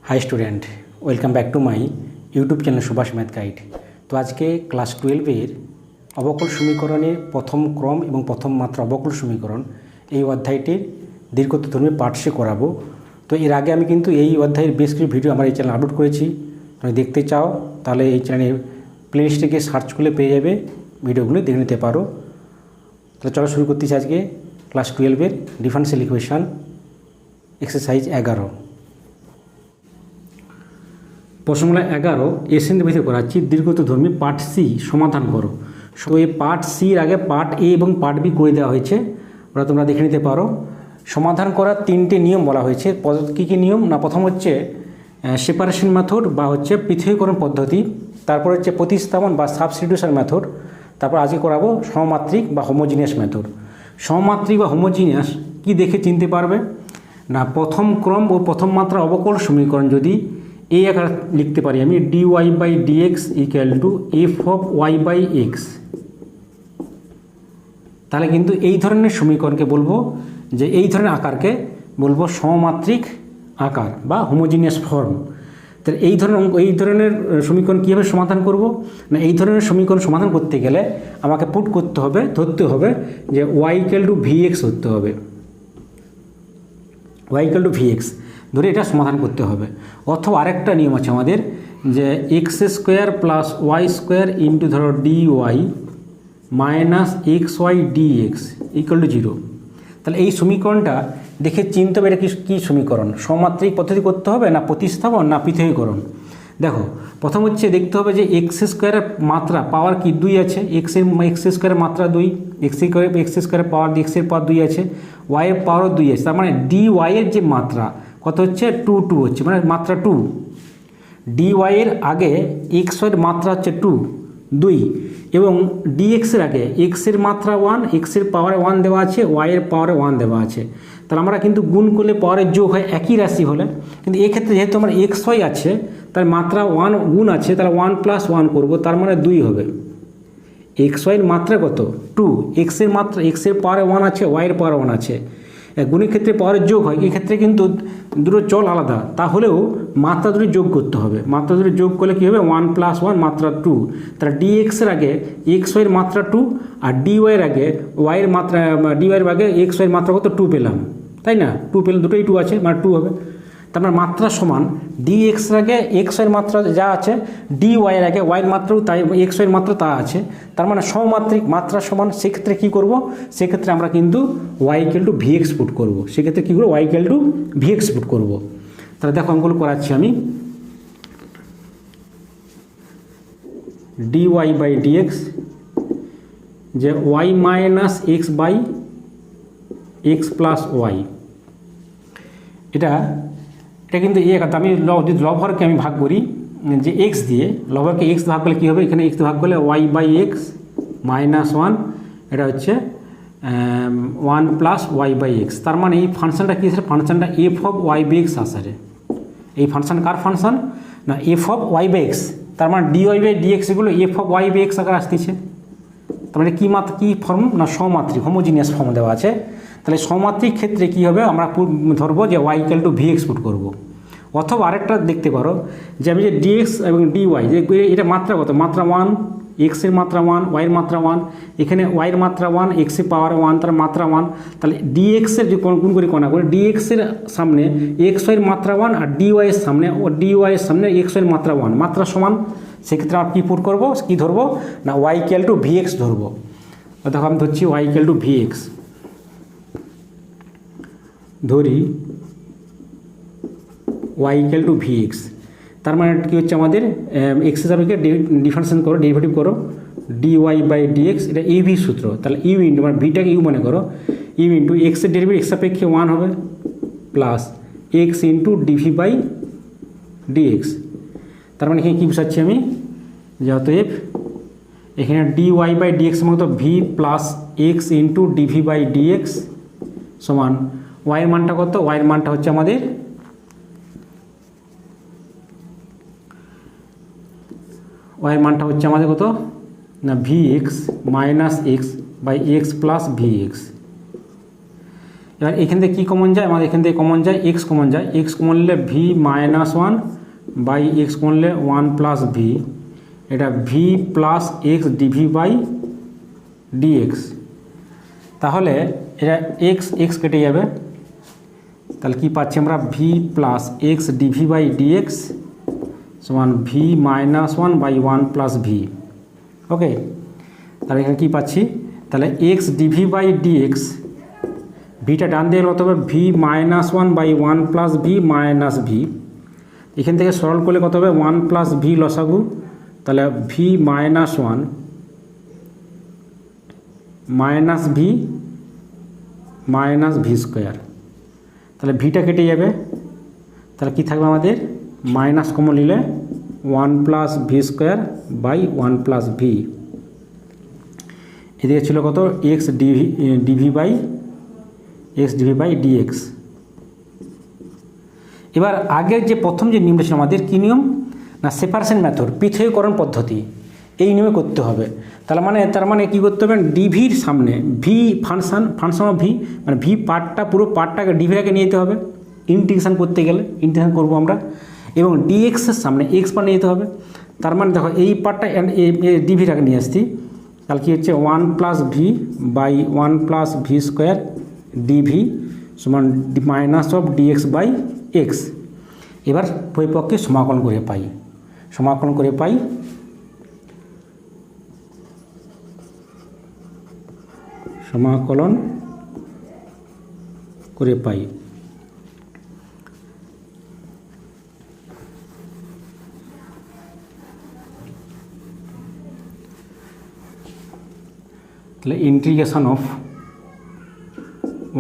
High student welcome back to my YouTube channel Subhash math guide. तो आज के class 12 अवकल समीकरण प्रथम क्रम और प्रथम मात्रा अवकल समीकरण ये अध्यायटिर दीर्घतधर्मी पाठ से कराबो। तो एर आगे आमी किन्तु ये अध्यायेर बेश किछु भिडियो आमार चैनल आपलोड करेछि। तुमि देखते चाओ ताहले ये चैनल प्लेलिस्टे गিয়ে सार्च करले पेये जाबे, भिडियोगुलो देखे निते पारो। तो चलो शुरू करतेछि आज के क्लास 12 डिफारेंशियल इक्वेशन एक्सारसाइज 11। प्रश्नमाला 11 एसेंट विधि कराচ্ছি দীর্ঘতধর্মী পার্ট সি সমাধান করো। তো এই পার্ট সির আগে পার্ট এ এবং পার্ট বি করে দেওয়া হয়েছে, ওরা তোমরা দেখে নিতে পারো। সমাধান করার তিনটে নিয়ম বলা হয়েছে। কী কী নিয়ম না, প্রথম হচ্ছে সেপারেশন মেথড বা হচ্ছে পৃথকীকরণ পদ্ধতি, তারপর হচ্ছে প্রতিস্থাপন বা সাবস্টিটিউশন মেথড, তারপর আজকে করাবো সমমাত্রিক বা হোমোজিনিয়াস মেথড। সমমাত্রিক বা হোমোজিনিয়াস কি দেখে চিনতে পারবে না, প্রথম ক্রম ও প্রথম মাত্রা অবকল সমীকরণ যদি এই আকার লিখতে পারি আমি dy by dx equal to f of y by x, তাহলে কিন্তু এই ধরনের সমীকরণকে বলবো যে এই ধরনের আকারকে বলবো সমমাত্রিক আকার বা হোমোজিনিয়াস ফর্ম। তাহলে এই ধরনের সমীকরণ কীভাবে সমাধান করব না, এই ধরনের সমীকরণ সমাধান করতে গেলে আমাকে ধরতে হবে যে y equal to v x ধরতে হবে। Y equal to v x ধরে এটা সমাধান করতে হবে। অথবা আরেকটা নিয়ম আছে আমাদের যে x square plus y square into ধরো d y minus x y d x equal to 0। তাহলে এই সমীকরণটা দেখে চিনতে হবে এটা কী সমীকরণ, সমমাত্রিক পদ্ধতি করতে হবে না প্রতিস্থাপন না পৃথকীকরণ। দেখো প্রথম হচ্ছে দেখতে হবে যে এক্স স্কোয়ারের মাত্রা পাওয়ার কি 2 আছে, এক্স স্কোয়ারের মাত্রা 2, এক্স স্কোয়ারের পাওয়ার এক্সের পাওয়ার 2 আছে, ওয়াইয়ের পাওয়ারও 2 আছে, তার মানে ডি ওয়াইয়ের যে মাত্রা কত হচ্ছে 2 হচ্ছে, মানে মাত্রা 2। ডি ওয়াইয়ের আগে এক্স ওয়াইয়ের মাত্রা হচ্ছে 2 এবং ডিএক্সের আগে এক্সের মাত্রা 1, এক্সের পাওয়ারে 1 দেওয়া আছে, ওয়াইয়ের পাওয়ারে 1 দেওয়া আছে। তাহলে আমরা কিন্তু গুণ করলে পাওয়ারের যোগ হয় একই রাশি হলে, কিন্তু এক্ষেত্রে যেহেতু আমার এক্স ওয়াই আছে তার মাত্রা 1 গুণ আছে, তাহলে 1 + 1 করবো, তার মানে 2 হবে। এক্স ওয়াইয়ের মাত্রা কত 2, এক্সের মাত্রা এক্সের পাওয়ারে 1 আছে, ওয়াইয়ের পাওয়ারে 1 আছে। গুণের ক্ষেত্রে পাওয়ারের যোগ হয়, এই ক্ষেত্রে কিন্তু দুটো চল আলাদা, তাহলেও মাত্রা দুটি যোগ করতে হবে। মাত্রা দুটি যোগ করলে কী হবে 1 + 1 মাত্রা 2। তাহলে ডিএক্সের আগে এক্স ওয়াইয়ের মাত্রা 2 আর ডি ওয়াইয়ের আগে ওয়াইয়ের মাত্রা ডি ওয়াইয়ের আগে এক্স ওয়াইয়ের মাত্রা কত 2 পেলাম, তাই না? 2 পেলাম, দুটোই 2 আছে মানে 2 হবে। তার মানে মাত্রা সমান ডি এক্সের আগে এক্স ওয়াইয়ের মাত্রা যা আছে, ডি ওয়াইয়ের আগে ওয়াইয়ের মাত্রাও তাই এক্স ওয়াইয়ের মাত্রা তা আছে, তার মানে সমমাত্রিক মাত্রা সমান। সেক্ষেত্রে কী করব, সেক্ষেত্রে আমরা কিন্তু y equal to v x put করবো। সেক্ষেত্রে কী করবো, y equal to v x put করবো। তাহলে দেখো অঙ্কগুলো করাচ্ছি আমি। ডি ওয়াই বাই ডিএক্স যে y minus x by x plus y, এটা কিন্তু আমি যদি লবহরকে আমি ভাগ করি যে এক্স দিয়ে, লবহরকে এক্স ভাগ করলে কী হবে, এখানে এক্স ভাগ করলে ওয়াই বাই এক্স মাইনাস 1, এটা হচ্ছে 1 + ওয়াই বাই এক্স। তার মানে এই ফাংশনটা কী আছে, ফাংশনটা f of y by x আসারে। এই ফাংশন কার ফাংশন না, f of y by x. তার মানে ডি ওয়াই বাই ডিএক্স এগুলো f of y by x আকার আসতেছে। তার মানে কী ফর্ম না, সমমাত্রিক হোমোজিনিয়াস ফর্ম দেওয়া আছে। তাহলে সমমাত্রিক ক্ষেত্রে কী হবে, আমরা ধরবো যে y equal to v x put করবো। অথবা আরেকটা দেখতে পারো যে আমি যে ডিএক্স এবং ডিওয়াই যে এটা মাত্রা কত, মাত্রা 1, এক্সের মাত্রা 1, ওয়াইয়ের মাত্রা 1, এখানে ওয়াইয়ের মাত্রা 1, এক্সের পাওয়ার 1, তার মাত্রা 1। তাহলে ডিএক্সের যে গুণ করি কোনা করে ডিএক্সের সামনে এক্স ওয়াইয়ের মাত্রা 1 আর ডিওয়াইয়ের সামনে ডিওয়াইয়ের সামনে এক্স ওয়াইয়ের মাত্রা 1, মাত্রা সমান। সেক্ষেত্রে আমরা কী পুট করবো, কী ধরবো না, y equal to v x ধরবো। দেখো আমি ধরছি y equal to v x, ধরি y equal to v x. তার মানে কী হচ্ছে আমাদের এক্সের সাপেক্ষে ডিফারেন্সিয়েশন করো, ডেরিভেটিভ করো, ডি ওয়াই বাই ডিএক্স, এটা ইউভি সূত্র। তাহলে ইউ ইন্টু মানে ভিটাকে ইউ মনে করো, ইউ ইন্টু এক্সের ডেরিভেটিভ এক্স সাপেক্ষে 1 হবে plus x into dv by dx. তার মানে এখানে কী বুঝাচ্ছি আমি যে অতএব এখানে ডি ওয়াই বাই ডিএক্সের মতো v plus x into dv by dx সমান ওয়াইয়ের মানটা কত, ওয়াইয়ের মানটা হচ্ছে আমাদের কত না v x minus x by x plus v x. এবার এখান থেকে কী কমন যায়, আমাদের এখান থেকে কমন যায় এক্স কমন যায়, এক্স কমন নিলে v minus one by x common নিলে ওয়ান প্লাস ভি, এটা v plus x dv by dx. তাহলে এটা এক্স এক্স কেটে যাবে, তাহলে কি পাচ্ছি আমরা v plus x dv by dx সমান v minus one by one plus v. Okay, তাহলে এখানে কী পাচ্ছি, তাহলে এক্স ডিভি বাই ডিএক্স, ভিটা ডান দিয়ে কত হবে v minus one by one plus v minus v, এখান থেকে সরল করলে কত হবে ওয়ান প্লাস ভি লসাগু, তাহলে v minus one minus v minus v square, তাহলে ভিটা কেটে যাবে, তাহলে কী থাকবে আমাদের মাইনাস কমন নিলে one plus v square by one plus v, এদিকে ছিল কত x dv by x dv by dx. এবার আগের যে প্রথম যে নিয়মটা ছিল আমাদের কী নিয়ম না, সেপারেশন মেথড, পৃথকীকরণ পদ্ধতি, এই নিয়মে করতে হবে। তার মানে কী করতে হবে, ডিভির সামনে ভি ফাংশন অফ ভি, মানে ভি পার্টটা পুরো পার্টটাকে ডিভিটাকে নিয়ে যেতে হবে ইন্টিগ্রেশন করতে গেলে, ইন্টিগ্রেশন করবো আমরা, এবং ডিএক্সের সামনে এক্স পার্ট নিয়ে যেতে হবে। তার মানে দেখো এই পার্টটা ডিভিটাকে নিয়ে আসছি, তাহলে কী হচ্ছে one plus v by one plus v square dv সমান minus of dx by x. এবার পরিপক্ষে সমাকলন করে পাই, সমাকলন করে পাই তাহলে integration of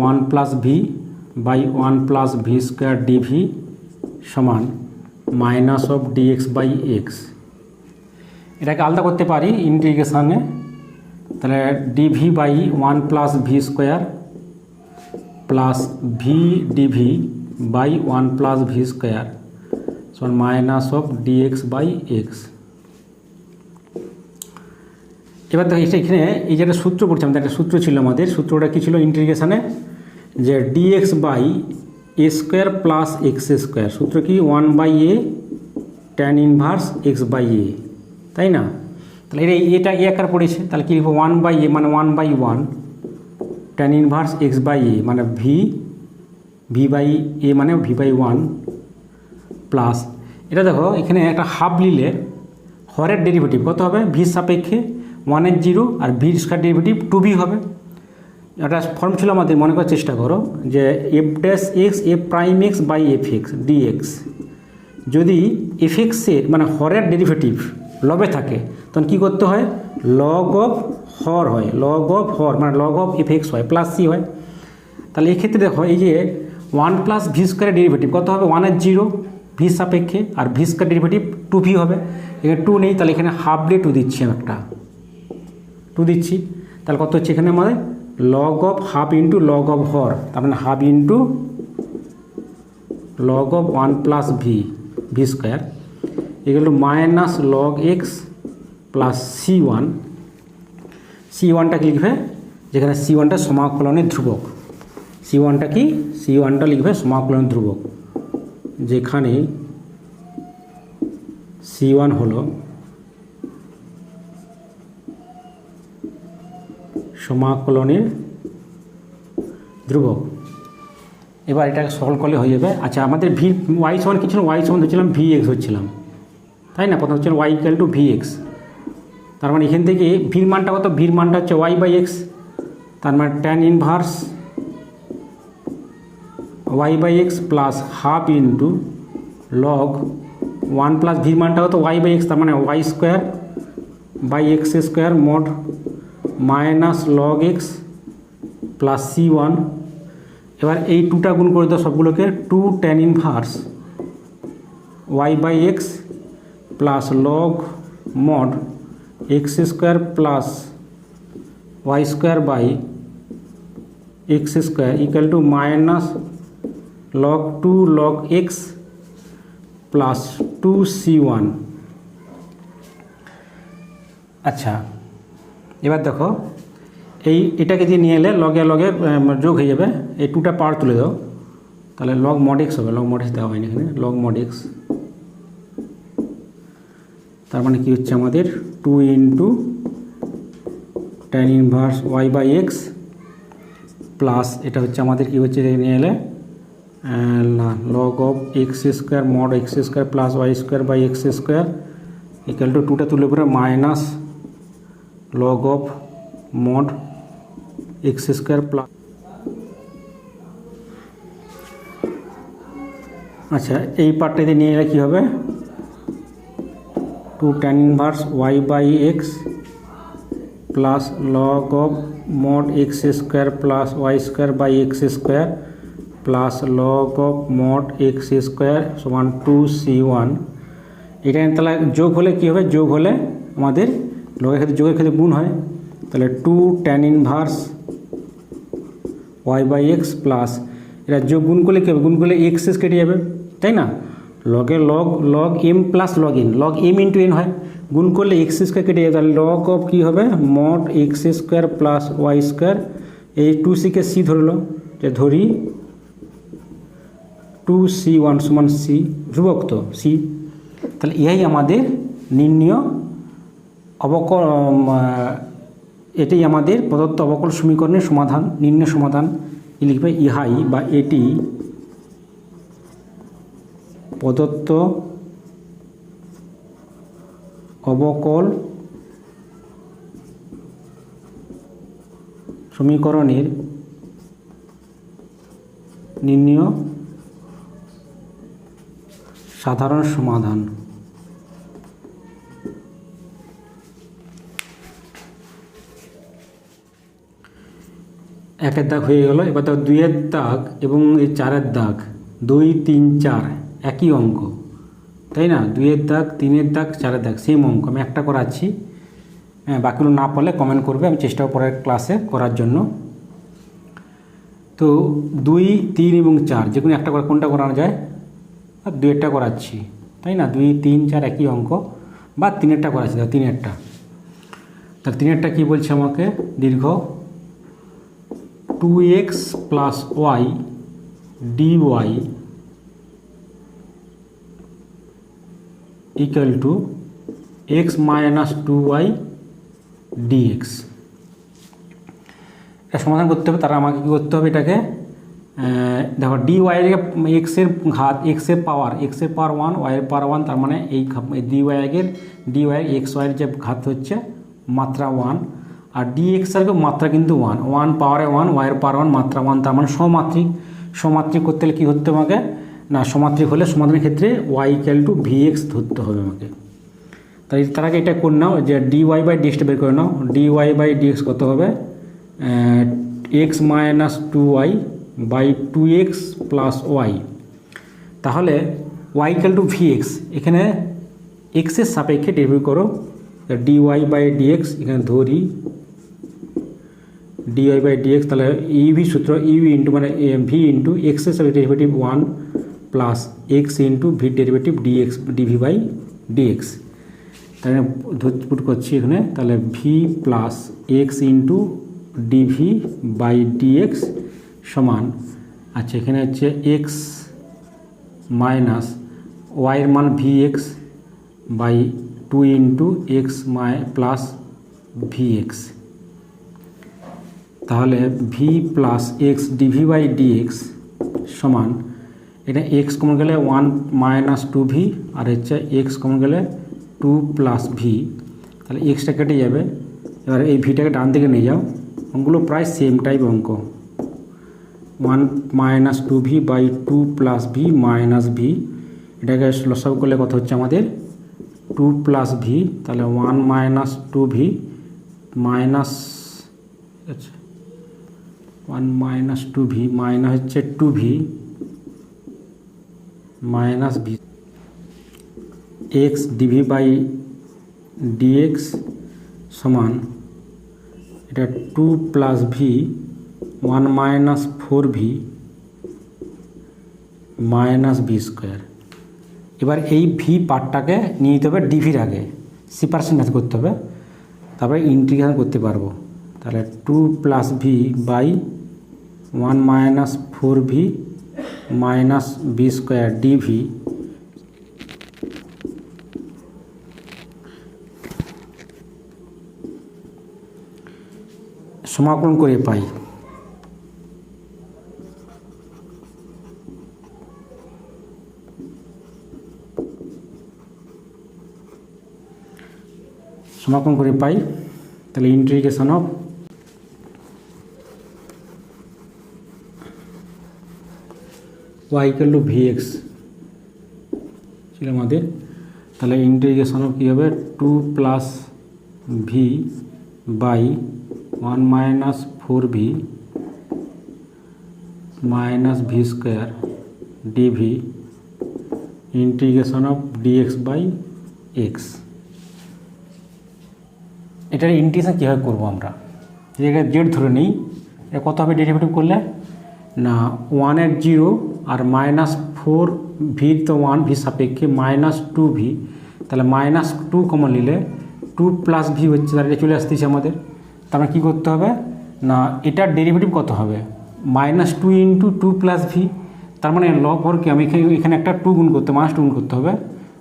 one plus v by one plus v square dv সমান minus of dx by x. এটাকে আলাদা করতে পারি ইন্টিগ্রেশানে, তাহলে dv by one plus v square plus v dv by one plus v square সমান minus of dx by x. এবার দেখো এখানে এই যে একটা সূত্র পড়ছি আমাদের, একটা সূত্র ছিল আমাদের, সূত্রটা কী ছিল ইন্টিগ্রেশানে, যে dx by a square plus x square, সূত্র কি one by a tan inverse x by a, তাই না? তাহলে এটা এ আকার পড়েছে, তাহলে কী লিখবো ওয়ান বাই এ মানে one by one tan inverse x by a মানে ভি বাই এ মানে ভি বাই ওয়ান প্লাস, এটা দেখো এখানে একটা হাফ নিলে হরের ডেরিভেটিভ কত হবে ভির সাপেক্ষে ওয়ানের জিরো আর ভির স্কোয়ার ডেরিভেটিভ টু ভি হবে। একটা ফর্ম ছিল আমাদের, মনে করার চেষ্টা করো, যে f dash x f prime x by f x dx, যদি এফ এক্সের মানে হরের ডেরিভেটিভ লবে থাকে তখন কী করতে হয় লগ অফ হর হয়, লগ অফ হর মানে লগ অফ এফ এক্স হয় প্লাস সি হয়। তাহলে এক্ষেত্রে দেখো এই যে ওয়ান প্লাস ভি স্কোয়ারের ডেরিভেটিভ কত হবে ওয়ানের জিরো ভি সাপেক্ষে, আর v square derivative two v হবে, এখানে টু নেই, তাহলে এখানে হাফ ডে টু দিচ্ছি, একটা টু দিচ্ছি, তাহলে কত হচ্ছে এখানে আমাদের log of half into log of হর, তার মানে half into log of one plus v v square এগুলো minus log x plus c one. C ওয়ানটা কি লিখবে, যেখানে সি ওয়ানটা সমাকলনের ধ্রুবক, সি ওয়ানটা কি সি ওয়ানটা লিখবে সমাকলনের ধ্রুবক, যেখানে সি ওয়ান হলো সমাকলনের ধ্রুবক। এবার এটাকে সলভ করলে হয়ে যাবে। আচ্ছা আমাদের ভি ওয়াই সমান কি ছিল, ওয়াই সমান হচ্ছিলাম ভি এক্স হচ্ছিলাম, তাই না? প্রথম হচ্ছিল y equal to v x, তার মানে এখান থেকে ভির মানটা কত, ভির মানটা হচ্ছে ওয়াই বাই এক্স, তার মানে tan inverse y by x plus half into log one plus ভির মানটা কত ওয়াই বাই এক্স, তার মানে y square by x square mod minus log x plus c one. এবার এই টুটা গুণ করে দাও সবগুলোকে, two tan inverse y by x plus log mod x square plus y square by x square equal to minus log two log x plus two c one. আচ্ছা এবার দেখো এটাকে দিয়ে নিয়ে এলে লগে লগে যোগ হয়ে যাবে, এই 2টা পাওয়ার তুলে দাও, তাহলে লগ মড এক্স হবে। লগ মড এক্স দেওয়া হয়নি এখানে, লগ মড এক্স, তার মানে কি হচ্ছে আমাদের 2 into tan inverse y by x plus এটা হচ্ছে আমাদের কি হচ্ছে নিয়ে এলে log of x square mod x square plus y square by x square equal to 2টা তুলে পরে minus log of mod x square plus, আচ্ছা এই পার্টটাতে নিয়ে এলে কী হবে 2 tan inverse y by x plus log of mod x square plus y square by x square plus log of mod x square সমান 2c1। এটা তাহলে যোগ হলে কী হবে, যোগ হলে আমাদের লগের ক্ষেত্রে যোগের ক্ষেত্রে গুণ হয়, তাহলে 2 tan inverse y by x plus এটা যোগ গুণ করলে কী হবে, গুণ করলে এক্স কেটে যাবে তাই না, লগে log log m plus log n, log m into n হয়, গুণ করলে এক্স স্কোয়ার কেটে যাবে, তাহলে লগ অফ কী হবে mod x square plus y square, এই 2c-কে সি ধরলো, যে ধরি 2c1 সমান সি ধ্রুবক তো সি, তাহলে ইহাই আমাদের নির্ণয় অবকল, এটাই আমাদের প্রদত্ত অবকল সমীকরণের সমাধান, নির্ণয় সমাধান লিখবে ইহাই বা এটি প্রদত্ত অবকল সমীকরণের নির্ণয় সাধারণ সমাধান। একের দাগ হয়ে গেল, এবার দেখো 2-এর দাগ এবং এই 4-এর দাগ, 2, 3, 4 একই অঙ্ক তাই না, 2-এর দাগ 3-এর দাগ 4-এর দাগ সেম অঙ্ক, আমি একটা করাচ্ছি, হ্যাঁ বাকিগুলো না পারলে কমেন্ট করবে, আমি চেষ্টা পরের ক্লাসে করার জন্য। তো 2, 3 এবং 4 যে কোনো একটা করে কোনটা করানো যায়, আর 2-এরটা করাচ্ছি তাই না, 2, 3, 4 একই অঙ্ক, বা 3-এরটা করাচ্ছি, দেখো 3-এরটা, তাহলে 3-এরটা কী বলছে আমাকে, দীর্ঘ 2x plus y dy equal to x minus 2y dx। এটা সমাধান করতে হবে, তারা আমাকে কী করতে হবে, এটাকে দেখো ডিওয়াই এক্সের ঘাত, এক্সের পাওয়ার 1, ওয়াইয়ের পাওয়ার 1, তার মানে এই ডিওয়াই এক্স ওয়াইয়ের যে ঘাত হচ্ছে মাত্রা 1, আর ডিএক্স এর মাত্রা কিন্তু 1 পাওয়ারে 1, ওয়াইয়ের পাওয়ার 1 মাত্রা 1, তার মানে সমাত্রিক। সমাত্রিক করতে হলে কী ধরতে আমাকে না, সমাত্রিক হলে সমাধানের ক্ষেত্রে ওয়াই ইকুয়াল টু ভিএক্স ধরতে হবে আমাকে। তাই তার আগে এটা করে নাও যে ডিওয়াই বাই ডিএক্সটা বের করে নাও, ডিওয়াই বাই ডিএক্স কত হবে, x minus 2y by 2x plus y, তাহলে ওয়াই ইকুয়াল টু ভিএক্স, এখানে এক্সের সাপেক্ষে ডেরিভেটিভ করো, ডিওয়াই বাই ডিএক্স এখানে ধরি ডিওয়াই বাই ডিএক্স, তাহলে ইভি সূত্র ইভি ইন্টু মানে ভি ইন্টু এক্সের সাপেক্ষে derivative 1 plus x into v derivative dx dv by dx, তাহলে পুট করছি এখানে, তাহলে v plus x into dv by dx সমান, আচ্ছা এখানে হচ্ছে এক্স মাইনাস ওয়াইয়ের মান v x by 2 into x plus v x, তাহলে v plus x dv by dx সমান, এটা এক্স কমন গেলে 1 মাইনাস 2v, আর হচ্ছে এক্স কমন গেলে 2 প্লাস ভি, তাহলে এক্সটা কেটে যাবে, এবার এই ভিটাকে ডান দিকে নিয়ে যাও, অঙ্কগুলো প্রায় সেম টাইপ অঙ্ক, 1 minus 2v by 2 plus v minus v, এটাকে লসাগু করলে কত হচ্ছে আমাদের 2 প্লাস ভি, তাহলে 1 মাইনাস 2v মাইনাস, আচ্ছা 1 মাইনাস 2v মাইনাস হচ্ছে 2v minus v, x dv by dx সমান, এটা 2 plus v 1 minus 4v minus v square. এবার এই ভি পার্টটাকে নিয়ে নিতে হবে ডিভির আগে, সি পার্সেন্ট করতে হবে, তারপরে ইন্টিগ্রেশন করতে পারবো, তাহলে 2 plus v by 1 minus 4v minus v square dv সমাকলন করে পাই তাহলে integration of y equal to vx ছিল আমাদের। তাহলে ইন্টিগ্রেশন অফ কী হবে 2 plus v by 1 minus 4v minus v square dv integration of dx by x. এটার ইন্টিগ্রেশন কীভাবে করবো আমরা, এটা জেড ধরে নিই, এটা কত হবে ডেরিভেটিভ করলে না 1 এর 0 আর মাইনাস 4 ভির তো 1 ভি সাপেক্ষে মাইনাস 2v, তাহলে মাইনাস 2 কমন নিলে 2 প্লাস ভি হচ্ছে, তাহলে চলে আসতেছে আমাদের। তারপরে কী করতে হবে না এটার ডেরিভেটিভ কত হবে মাইনাস 2 ইন্টু 2 প্লাস ভি, তার মানে লব হরকে আমি এখানে একটা 2 গুণ করতে মাইনাস 2 গুণ করতে হবে,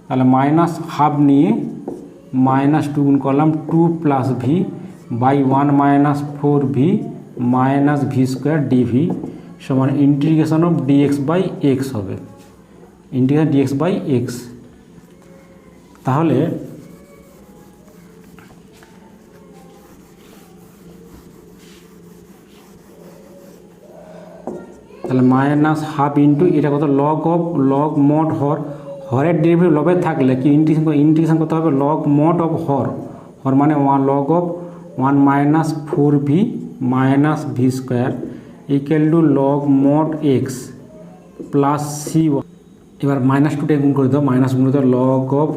তাহলে মাইনাস হাফ নিয়ে মাইনাস 2 গুণ করলাম 2 plus v by 1 minus 4v minus v square dv সমান integration of dx by x হবে, ইন্টিগ্রেশন ডিএক্স বাই এক্স। তাহলে মাইনাস হাফ ইন্টু এটা কত লগ মড হরের ডেরিভেটিভ লবে থাকলে কি ইন্টিগ্রেশন করতে হবে লগ মড অফ হর মানে log of 1 minus 4v minus v square equal to log mod x plus c1। এবার মাইনাস 2টা গুণ করে দাও, মাইনাস গুণ করে দাও log of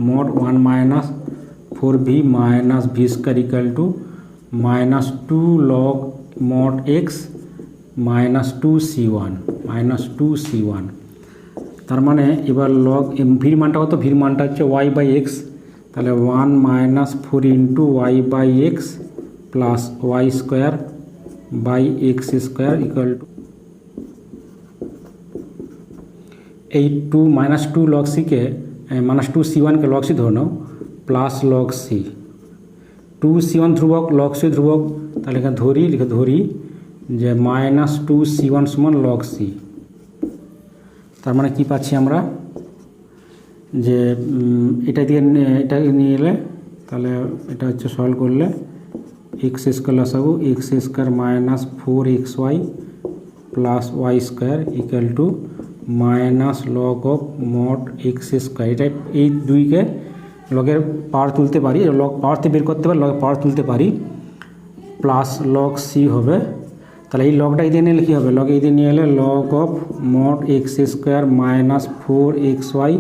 mod 1 minus 4v minus v square equal to minus 2 log mod x minus 2c1 তার মানে এবার লগ ভির মানটা কত, ভির মানটা হচ্ছে y বাই এক্স, তাহলে 1 minus 4 into y by x plus y square by x square equal to এই 2 মাইনাস 2 লগ সিকে মাইনাস 2c1কে লগ সি ধরে নাও প্লাস লগ সি 2c1 ধ্রুবক লগ সি ধ্রুবক, তাহলে এখানে ধরি যে মাইনাস 2c1 সমান লগ সি। তার মানে কী পাচ্ছি আমরা যে এটা নিয়ে এলে তাহলে এটা হচ্ছে সলভ করলে এক্স স্কোয়ার আসাবো x square minus 4xy plus y square equal to minus log of mod x square. এটা এই দুইকে লগের পাওয়ার তুলতে পারি, লগ পাওয়ারতে বের করতে পারি, লগের পাওয়ার তুলতে পারি প্লাস লগ সি হবে। তাহলে এই লগটা এই দিয়ে নিলে কী হবে, লগে এই দিয়ে নিয়ে এলে log of mod x square minus 4xy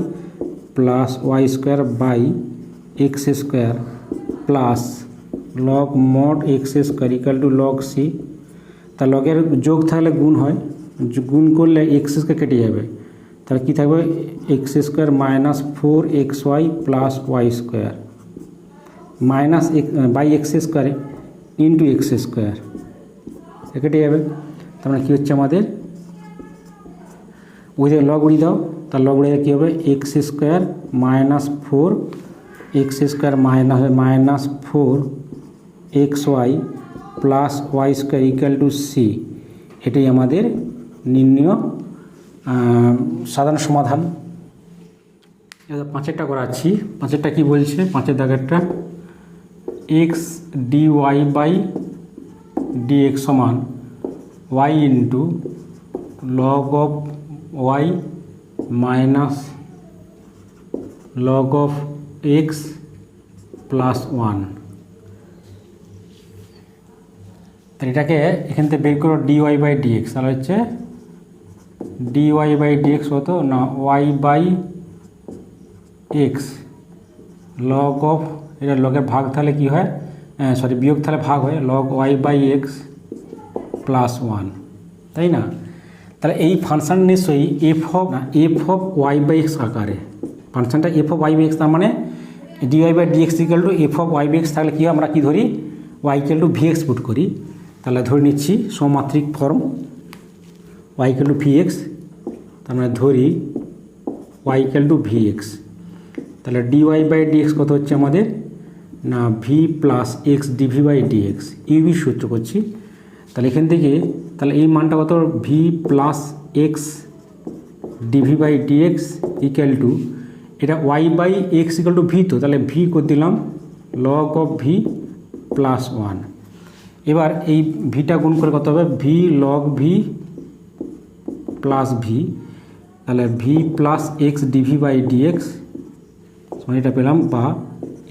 plus y square by x square plus log mod x square equal to log c. তা লগের যোগ থাকলে গুণ হয়, গুণ করলে এক্স স্কোয়ার কেটে যাবে, তাহলে কী থাকবে x square minus 4xy plus y square minus by x square into x square কেটে যাবে। তার মানে কী হচ্ছে আমাদের ওই যে লগ উড়িয়ে দাও, তার লগ উড়িয়ে কী হবে x square minus 4 minus 4xy plus y square equal to c. এটাই আমাদের নির্ণয় সাধারণ সমাধান। এবার 5টা করাচ্ছি, 5টা কী বলছে, 5 দাগেরটা x d y by dx সমান y into log of y minus log of x plus 1। তাহলে এটাকে এখান থেকে বের করো dy বাই dx, তাহলে হচ্ছে dy বাই dx হতো না y by x log of, এটা লগের ভাগ তাহলে কী হয় বিয়োগ তাহলে ভাগ হয় log y by x plus 1, তাই না। তাহলে এই ফাংশন নিশ্চয়ই f of y by x আকারে, ফাংশনটা f of y by x, তার মানে dy by dx equal to f of y by x. তাহলে কী আমরা কী ধরি y equal to v x put করি, তাহলে ধরে নিচ্ছি সমাত্রিক form y equal to v x, তার মানে ধরি y equal to v x, তাহলে ডিওয়াই বাই ডিএক্স কত হচ্ছে আমাদের না v plus x dv by dx, uv সূত্র করছি। তাহলে এখান থেকে তাহলে এই মানটা কত v plus x dv by dx equal to এটা y by x equal to v, তো তাহলে ভি করে দিলাম লগ অফ ভি প্লাস 1। এবার এই ভিটা গুণ করে কত হবে v log v plus v, তাহলে v plus x dv by dx মানে এটা পেলাম, বা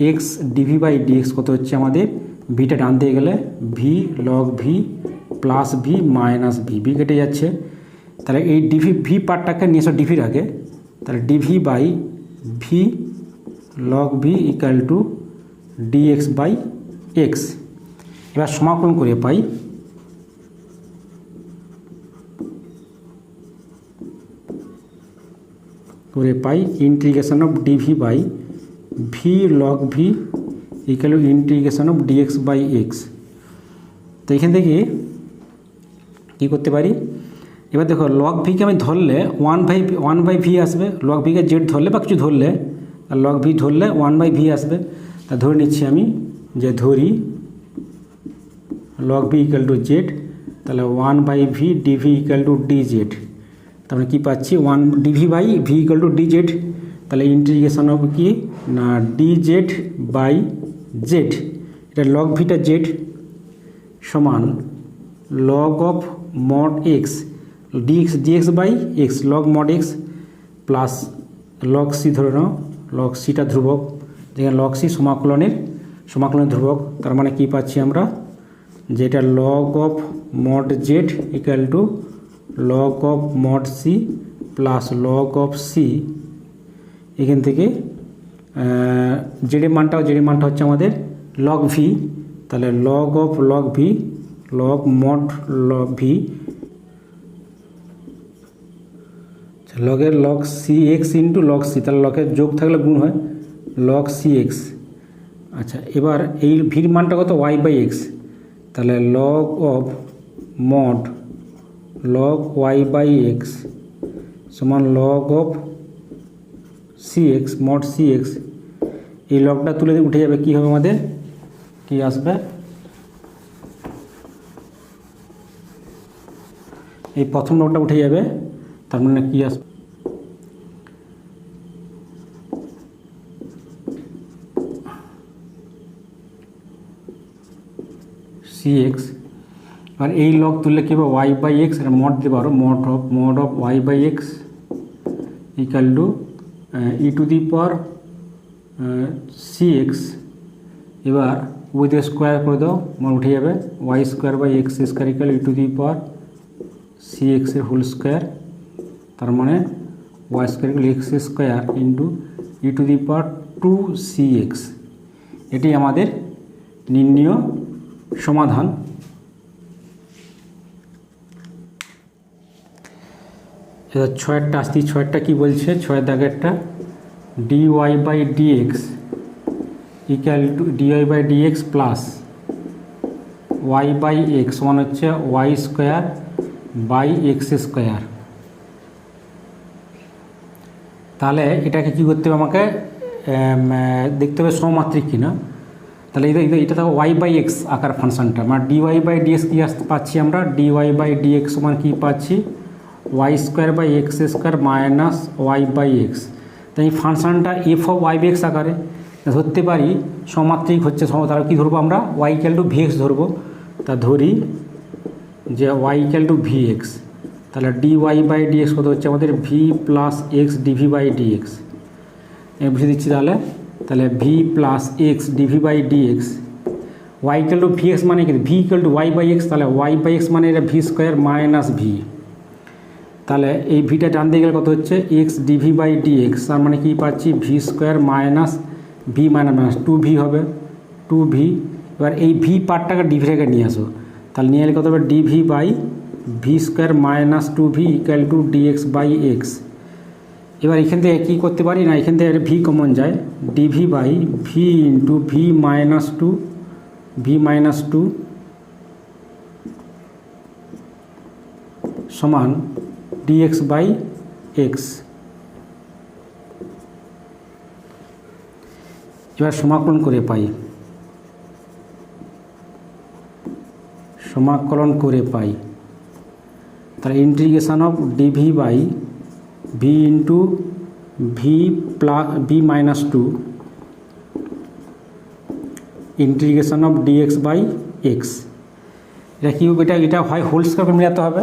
এক্স ডিভি বাই ডিএক্স কত হচ্ছে আমাদের ভিটা ডান দিয়ে গেলে V log v plus v minus V, V কেটে যাচ্ছে। তাহলে এই ডিভি ভি পার্টটাকে নিয়ে এসো ডিভির আগে, তাহলে dv by v log v equal to dx by x. এবার সমাকলন করে পাই integration of dv by v log v equal to integration of dx by x. তো এখান থেকে কী করতে পারি, এবার দেখো লগ ভিকে আমি ধরলে ওয়ান বাই ভি আসবে, লগ ভিকে জেড ধরলে বা কিছু ধরলে, আর লগ ভি ধরলে 1 বাই ভি আসবে। তা ধরে নিচ্ছি আমি যে ধরি log v equal to z, তাহলে 1 by v dv equal to d z, তাহলে কী পাচ্ছি 1 dv by v equal to d z, তাহলে ইন্টিগ্রেশন অফ কি না ডি জেড বাই জেড, এটা লগ ভিটা জেড সমান log of mod x dx by x log mod x plus log c, ধরে নাও লগ সিটা ধ্রুবক, যেখানে লগ সি সমাকলনের ধ্রুবক, তার মানে কি পাচ্ছি আমরা যেটা log of mod z equal to log of mod c plus log of c, এখান থেকে জেডের মানটা হচ্ছে আমাদের লগ ভি, তাহলে log of log v log mod log v লগের log c x into log c, তাহলে লগের যোগ থাকলে গুণ হয় লগ সি এক্স। আচ্ছা, এবার এই ভির মানটা কত ওয়াই বাই এক্স, তাহলে log of mod log y by x সমান log of c x mod c x, এই লগটা তুলে উঠে যাবে, কী হবে আমাদের কি আসবে এই প্রথম লগটা উঠে যাবে, তার মানে কি আসবে সি এক্স, আর এই লগ তুললে কী হবে ওয়াই বাই এক্স, এটা মড দিতে পারো mod of y by x equal to e to the power c x, এবার উইথ স্কোয়ার করে দাও মানে উঠে যাবে y square by x square equal e to the power c এক্সের হোল স্কোয়ার, তার মানে y square equal x square into e to the power 2cx, এটি আমাদের নির্ণীয় সমাধান। এবার 6টা আসছি, 6টা কী বলছে, 6 দাগেরটা dy by dx equal to dy by dx plus y by x সমান হচ্ছে y square by x square. তাহলে এটাকে কী করতে হবে, আমাকে দেখতে হবে সমমাত্রিক কিনা। তাহলে এটা তো ওয়াই বাই এক্স আকার ফাংশনটা, মানে ডিওয়াই বাই ডিএক্স কী পাচ্ছি আমরা, ডিওয়াই বাই ডিএক্স সমান কী পাচ্ছি y square by x square minus y by x. তাই এই ফাংশনটা f of y by x আকারে ধরতে পারি, সমমাত্রিক হচ্ছে, তাহলে কী ধরবো আমরা y equal to v x ধরবো। তা ধরি যে y equal to v x, তাহলে ডি ওয়াই বাই ডিএক্স কত হচ্ছে আমাদের v plus x dv by dx, বুঝে দিচ্ছি। তাহলে v plus x dv by dx, y equal to v x মানে কি v equal to y by x, তাহলে ওয়াই বাই এক্স মানে এটা ভি স্কোয়ার মাইনাস ভি, তাহলে এই ভিটা জানতে গেলে কত হচ্ছে এক্স ডিভি বাই ডিএক্স, তার মানে কী পাচ্ছি V square minus v minus 2v হবে 2v। এবার এই ভি পার্টটাকে ডিভি থেকে নিয়ে আসো, তাহলে নিয়ে এলে কত হবে dv by v square minus 2v equal to dx by x. এবার এখান থেকে কী করতে পারি না, এখান থেকে ভি কমন যায়, dv by v into v minus 2 v minus two সমান ডিএক্স বাই এক্স। এবার সমাকলন করে পাই, তাহলে integration of dv by v into v plus v minus two integration of dx by x. এটা কি হবে? এটা হয় হোল স্কোয়ার করে মেলাতে হবে,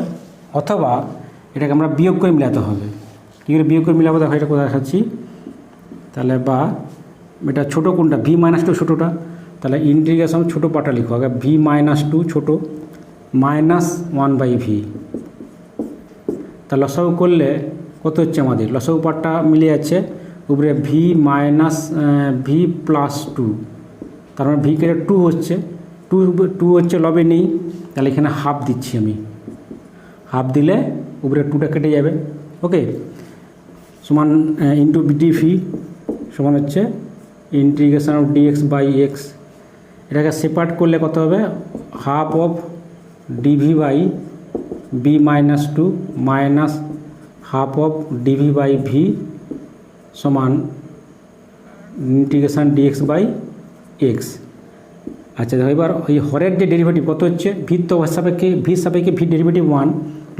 অথবা এটাকে আমরা বিয়োগ করে মেলাতে হবে। কী করে বিয়োগ করে মেলাবো দেখো, এটা কোথায় দেখাচ্ছি। তাহলে বা এটা ছোটো কোনটা, ভি মাইনাস টু ছোটোটা, তাহলে ইন্টিগ্রেশন ছোটো পার্টটা লিখো আগে, ভি মাইনাস টু ছোটো মাইনাস ওয়ান বাই ভি। তা লসাগু করলে কত হচ্ছে আমাদের, লসাগু পার্টটা মিলে যাচ্ছে, উপরে v minus v plus two, তার মানে ভি কেটে টু হচ্ছে, টু হচ্ছে লবে নেই, তাহলে এখানে হাফ দিচ্ছি আমি, হাফ দিলে উপরে টুটা কেটে যাবে। ওকে, সমান ইন্টু ডিভি সমান হচ্ছে integration of dx by x. এটাকে সেপারেট করলে কত হবে, half of dv by b minus two minus half of dv by v সমান ইন্টিগ্রেশন ডিএক্স বাই এক্স। আচ্ছা দেখো, এবার ওই হরের যে ডেরিভেটিভ কত হচ্ছে, ভির তো সাপেক্ষে ভির সাপেক্ষে ভি ডেরিভেটিভ ওয়ান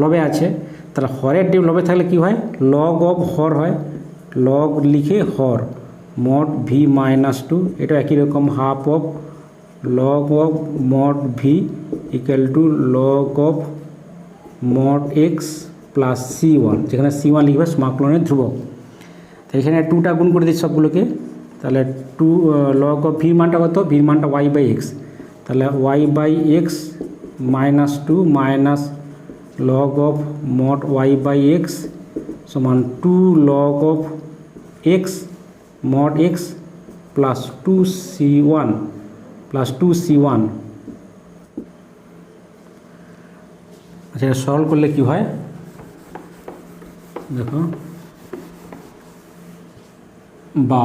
লবে আছে, তাহলে হরের লবে থাকলে কি হয়, লগ অফ হর হয়, লগ লিখে হর মড ভি মাইনাস টু, এটা একই রকম half of log of mod v equal to log of mod x plus c one, যেখানে সি ওয়ান লিখবে সমাকলনের ধ্রুবক। তো এখানে টুটা গুণ করে দিচ্ছি সবগুলোকে, তাহলে টু লগ অফ ভির মানটা কত, ভির মানটা ওয়াই বাই এক্স, তাহলে y by x minus two minus log of mod y by x সমান two log of x mod x plus two c one plus two c one. আচ্ছা, সরল করলে কি হয় দেখো, বা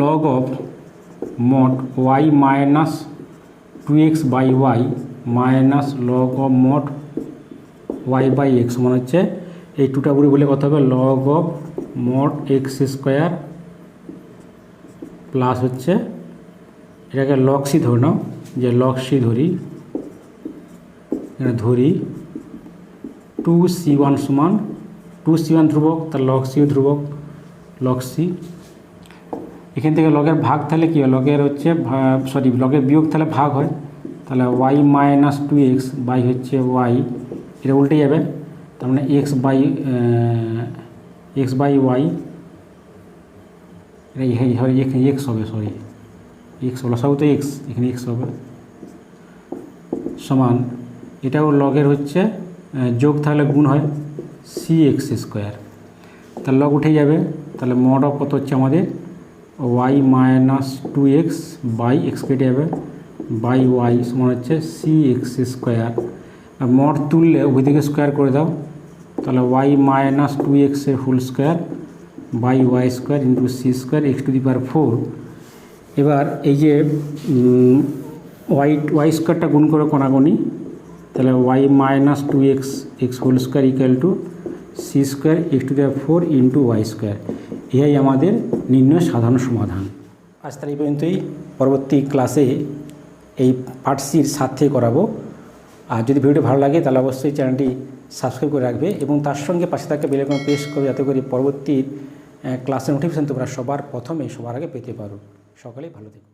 log of mod y minus two x by y minus log of mod y by x মানে হচ্ছে এই টুটা পুরি বলে কত হবে, log of mod x square plus হচ্ছে এটাকে লগ সি ধরে নাও, যে লগ সি ধরি, ধরি টু সি ওয়ান সমান টু সি ওয়ান ধ্রুবক, তার লগ সি ধ্রুবক, লগ সি। এখান থেকে লগের ভাগ তাহলে কী হয়, লগের হচ্ছে লগের বিয়োগ তাহলে ভাগ হয়, তাহলে y minus two x by হচ্ছে ওয়াই, এটা উল্টে যাবে, তার মানে এক্স বাই ওয়াই, এখানে এক্স হবে, সরি এক্স হলো সব তো এক্স, এখানে এক্স হবে সমান, এটাও লগের হচ্ছে যোগ তাহলে গুণ হয় সি এক্স স্কোয়ার, তাহলে লগ উঠে যাবে, তাহলে মড অফ কত হচ্ছে আমাদের y minus two x by x কেটে যাবে বাই ওয়াই সমান হচ্ছে সি এক্স স্কোয়ার, আর মড তুললে ওই দিকে স্কোয়ার করে দাও, তাহলে ওয়াই মাইনাস টু এক্সের whole square by y square into c square x to the power four. এবার এই যে ওয়াই স্কোয়ারটা গুণ করে কোনাগুনি, তাহলে y minus two x whole square equal to c square x to the power four into y square. এটাই আমাদের নির্ণয় সাধারণ সমাধান। আজ তার এই পর্যন্তই, পরবর্তী ক্লাসে এই পার্ট সির সাথে করাবো। আর যদি ভিডিওটি ভালো লাগে তাহলে অবশ্যই চ্যানেলটি সাবস্ক্রাইব করে রাখবে এবং তার সঙ্গে পাশে থাকা বেল আইকন প্রেস করবে, যাতে করে পরবর্তী ক্লাসের নোটিফিকেশন তোমরা সবার প্রথমে সবার আগে পেতে পারো। সকলেই ভালো থেকো।